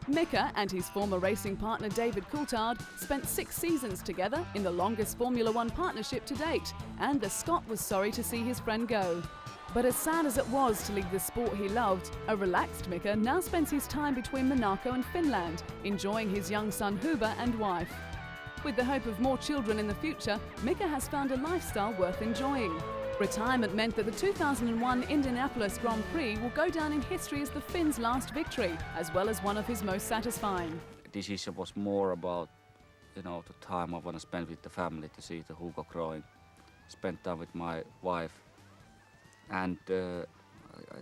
Mika and his former racing partner David Coulthard spent 6 seasons together in the longest Formula One partnership to date, and the Scot was sorry to see his friend go. But as sad as it was to leave the sport he loved, a relaxed Mika now spends his time between Monaco and Finland, enjoying his young son Huber and wife. With the hope of more children in the future, Mika has found a lifestyle worth enjoying. Retirement meant that the 2001 Indianapolis Grand Prix will go down in history as the Finn's last victory, as well as one of his most satisfying. The decision was more about, the time I want to spend with the family, to see the Hugo growing, spend time with my wife, and I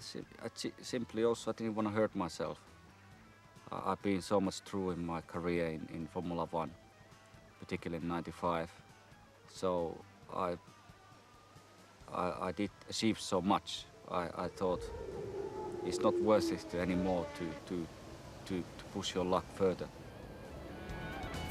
simply also didn't want to hurt myself. I've been so much through in my career in Formula One, particularly in '95, so I did achieve so much. I thought it's not worth it anymore to push your luck further.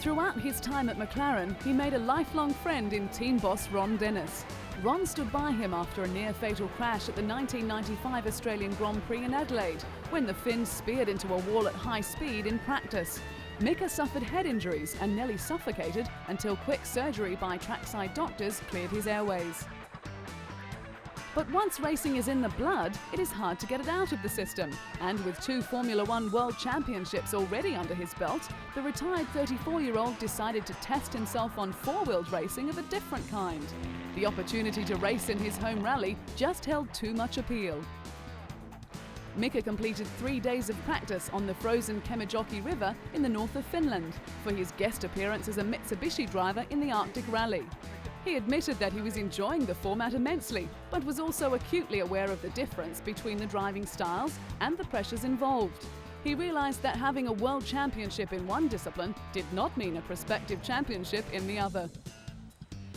Throughout his time at McLaren, he made a lifelong friend in team boss Ron Dennis. Ron stood by him after a near-fatal crash at the 1995 Australian Grand Prix in Adelaide, when the Finn speared into a wall at high speed in practice. Mika suffered head injuries and nearly suffocated until quick surgery by trackside doctors cleared his airways. But once racing is in the blood, it is hard to get it out of the system. And with 2 Formula One World Championships already under his belt, the retired 34-year-old decided to test himself on 4-wheeled racing of a different kind. The opportunity to race in his home rally just held too much appeal. Mika completed 3 days of practice on the frozen Kemijoki River in the north of Finland for his guest appearance as a Mitsubishi driver in the Arctic Rally. He admitted that he was enjoying the format immensely, but was also acutely aware of the difference between the driving styles and the pressures involved. He realized that having a world championship in one discipline did not mean a prospective championship in the other.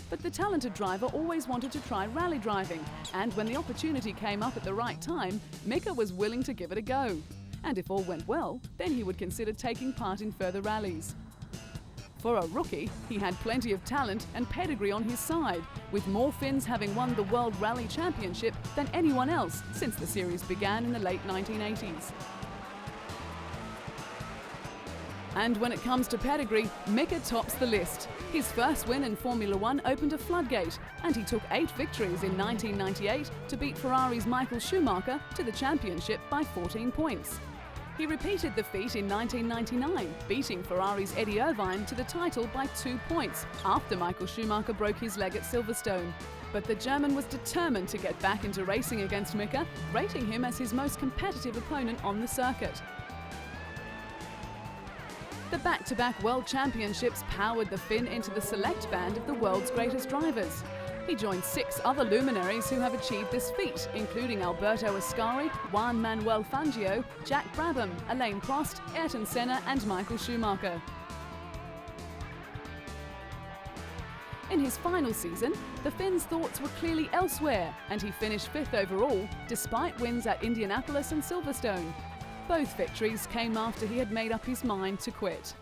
But the talented driver always wanted to try rally driving, and when the opportunity came up at the right time, Mika was willing to give it a go. And if all went well, then he would consider taking part in further rallies. For a rookie, he had plenty of talent and pedigree on his side, with more Finns having won the World Rally Championship than anyone else since the series began in the late 1980s. And when it comes to pedigree, Mika tops the list. His first win in Formula One opened a floodgate, and he took 8 victories in 1998 to beat Ferrari's Michael Schumacher to the championship by 14 points. He repeated the feat in 1999, beating Ferrari's Eddie Irvine to the title by 2 points after Michael Schumacher broke his leg at Silverstone. But the German was determined to get back into racing against Mika, rating him as his most competitive opponent on the circuit. The back-to-back World Championships powered the Finn into the select band of the world's greatest drivers. He joined 6 other luminaries who have achieved this feat, including Alberto Ascari, Juan Manuel Fangio, Jack Brabham, Alain Prost, Ayrton Senna and Michael Schumacher. In his final season, the Finn's thoughts were clearly elsewhere, and he finished 5th overall, despite wins at Indianapolis and Silverstone. Both victories came after he had made up his mind to quit.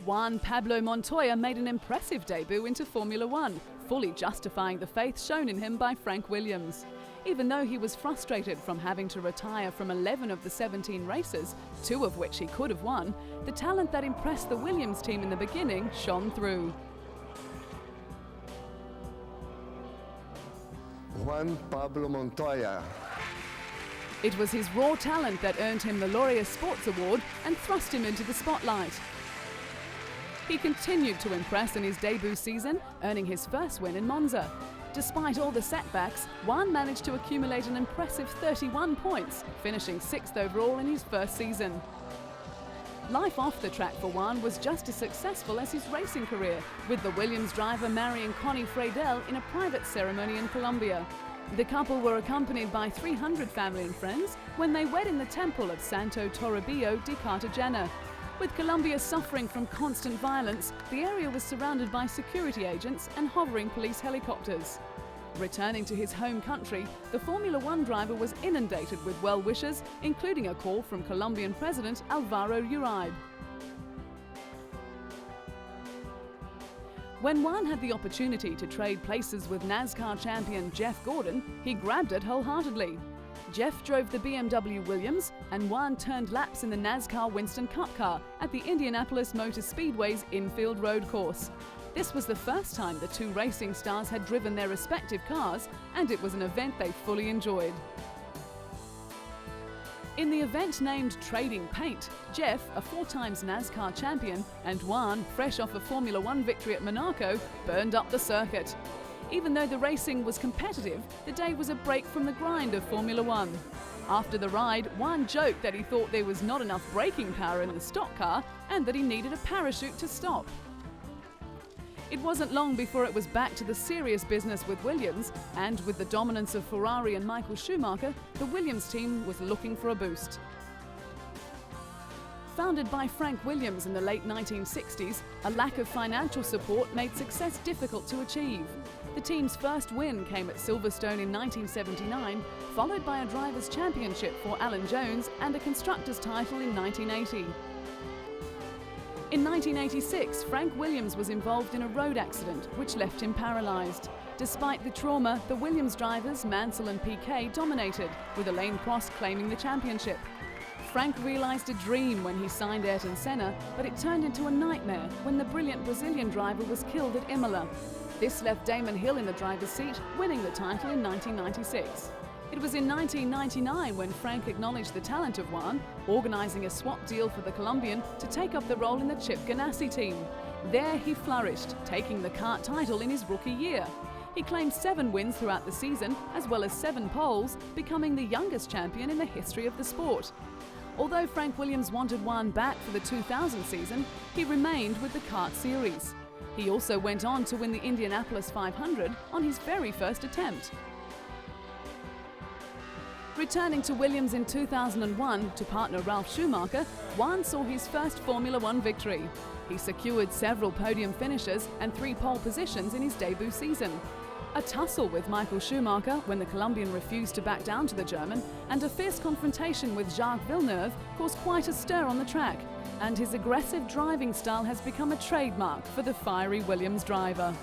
Juan Pablo Montoya made an impressive debut into Formula One, fully justifying the faith shown in him by Frank Williams. Even though he was frustrated from having to retire from 11 of the 17 races, 2 of which he could have won, the talent that impressed the Williams team in the beginning shone through. Juan Pablo Montoya. It was his raw talent that earned him the Laureus Sports Award and thrust him into the spotlight. He continued to impress in his debut season, earning his first win in Monza. Despite all the setbacks, Juan managed to accumulate an impressive 31 points, finishing 6th overall in his first season. Life off the track for Juan was just as successful as his racing career, with the Williams driver marrying Connie Freidel in a private ceremony in Colombia. The couple were accompanied by 300 family and friends when they wed in the temple of Santo Toribio de Cartagena. With Colombia suffering from constant violence, the area was surrounded by security agents and hovering police helicopters. Returning to his home country, the Formula One driver was inundated with well-wishers, including a call from Colombian President Alvaro Uribe. When Juan had the opportunity to trade places with NASCAR champion Jeff Gordon, he grabbed it wholeheartedly. Jeff drove the BMW Williams and Juan turned laps in the NASCAR Winston Cup car at the Indianapolis Motor Speedway's infield road course. This was the first time the two racing stars had driven their respective cars, and it was an event they fully enjoyed. In the event named Trading Paint, Jeff, a 4-times NASCAR champion, and Juan, fresh off a Formula One victory at Monaco, burned up the circuit. Even though the racing was competitive, the day was a break from the grind of Formula One. After the ride, Juan joked that he thought there was not enough braking power in the stock car and that he needed a parachute to stop. It wasn't long before it was back to the serious business with Williams, and with the dominance of Ferrari and Michael Schumacher, the Williams team was looking for a boost. Founded by Frank Williams in the late 1960s, a lack of financial support made success difficult to achieve. The team's first win came at Silverstone in 1979, followed by a Drivers' Championship for Alan Jones and a Constructors' title in 1980. In 1986, Frank Williams was involved in a road accident which left him paralysed. Despite the trauma, the Williams drivers, Mansell and Piquet, dominated, with Alain Prost claiming the championship. Frank realised a dream when he signed Ayrton Senna, but it turned into a nightmare when the brilliant Brazilian driver was killed at Imola. This left Damon Hill in the driver's seat, winning the title in 1996. It was in 1999 when Frank acknowledged the talent of Juan, organising a swap deal for the Colombian to take up the role in the Chip Ganassi team. There he flourished, taking the kart title in his rookie year. He claimed 7 wins throughout the season, as well as 7 poles, becoming the youngest champion in the history of the sport. Although Frank Williams wanted Juan back for the 2000 season, he remained with the kart series. He also went on to win the Indianapolis 500 on his very first attempt. Returning to Williams in 2001 to partner Ralf Schumacher, Juan saw his first Formula One victory. He secured several podium finishes and 3 pole positions in his debut season. A tussle with Michael Schumacher when the Colombian refused to back down to the German, and a fierce confrontation with Jacques Villeneuve caused quite a stir on the track, and his aggressive driving style has become a trademark for the fiery Williams driver.